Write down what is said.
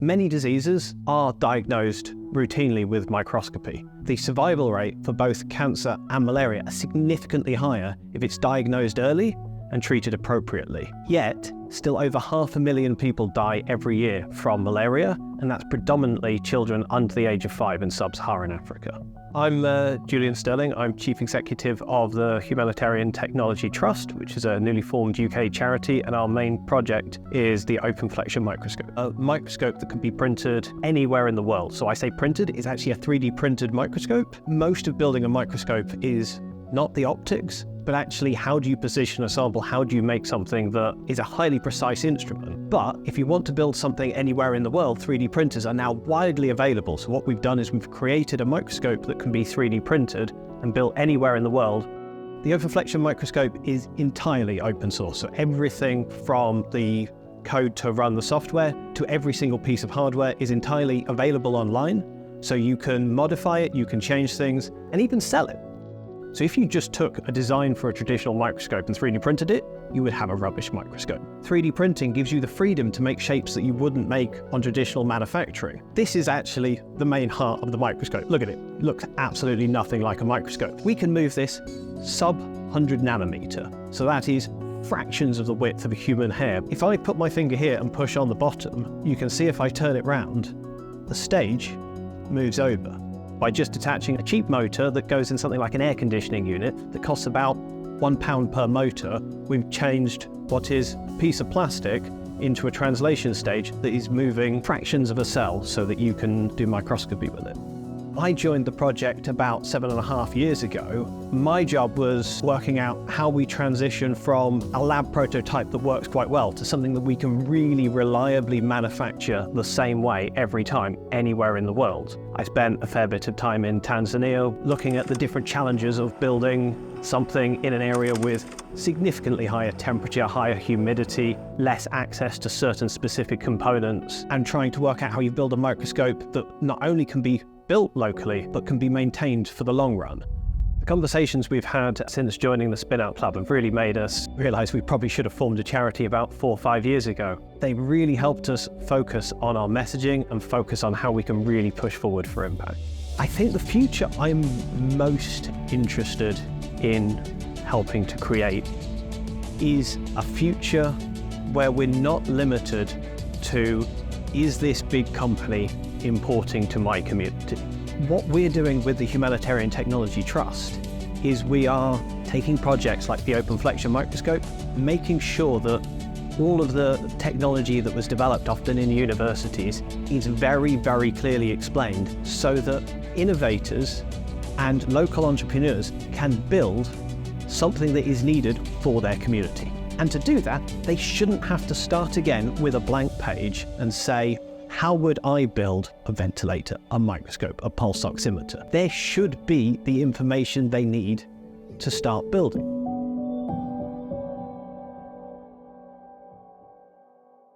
Many diseases are diagnosed routinely with microscopy. The survival rate for both cancer and malaria are significantly higher if it's diagnosed early and treated appropriately. Yet, still over 500,000 people die every year from malaria, and that's predominantly children under the age of 5 in sub-Saharan Africa. I'm Julian Stirling. I'm Chief Executive of the Humanitarian Technology Trust, which is a newly formed UK charity, and our main project is the OpenFlexure Microscope, a microscope that can be printed anywhere in the world. So I say printed, it's actually a 3D printed microscope. Most of building a microscope is not the optics, but actually how do you position a sample, how do you make something that is a highly precise instrument. But if you want to build something anywhere in the world, 3D printers are now widely available. So what we've done is we've created a microscope that can be 3D printed and built anywhere in the world. The OpenFlexure microscope is entirely open source. So everything from the code to run the software to every single piece of hardware is entirely available online. So you can modify it, you can change things, and even sell it. So if you just took a design for a traditional microscope and 3D printed it, you would have a rubbish microscope. 3D printing gives you the freedom to make shapes that you wouldn't make on traditional manufacturing. This is actually the main heart of the microscope. Look at it. It looks absolutely nothing like a microscope. We can move this sub-100 nanometer. So that is fractions of the width of a human hair. If I put my finger here and push on the bottom, you can see if I turn it round, the stage moves over. By just attaching a cheap motor that goes in something like an air conditioning unit that costs about £1 per motor, we've changed what is a piece of plastic into a translation stage that is moving fractions of a cell so that you can do microscopy with it. I joined the project about 7.5 years ago. My job was working out how we transition from a lab prototype that works quite well to something that we can really reliably manufacture the same way every time, anywhere in the world. I spent a fair bit of time in Tanzania looking at the different challenges of building something in an area with significantly higher temperature, higher humidity, less access to certain specific components, and trying to work out how you build a microscope that not only can be built locally, but can be maintained for the long run. The conversations we've had since joining the Spin-Out Club have really made us realize we probably should have formed a charity about 4 or 5 years ago. They've really helped us focus on our messaging and focus on how we can really push forward for impact. I think the future I'm most interested in helping to create is a future where we're not limited to, is this big company importing to my community? What we're doing with the Humanitarian Technology Trust is we are taking projects like the OpenFlexure Microscope, making sure that all of the technology that was developed often in universities is very, very clearly explained so that innovators and local entrepreneurs can build something that is needed for their community. And to do that, they shouldn't have to start again with a blank page and say, how would I build a ventilator, a microscope, a pulse oximeter? There should be the information they need to start building.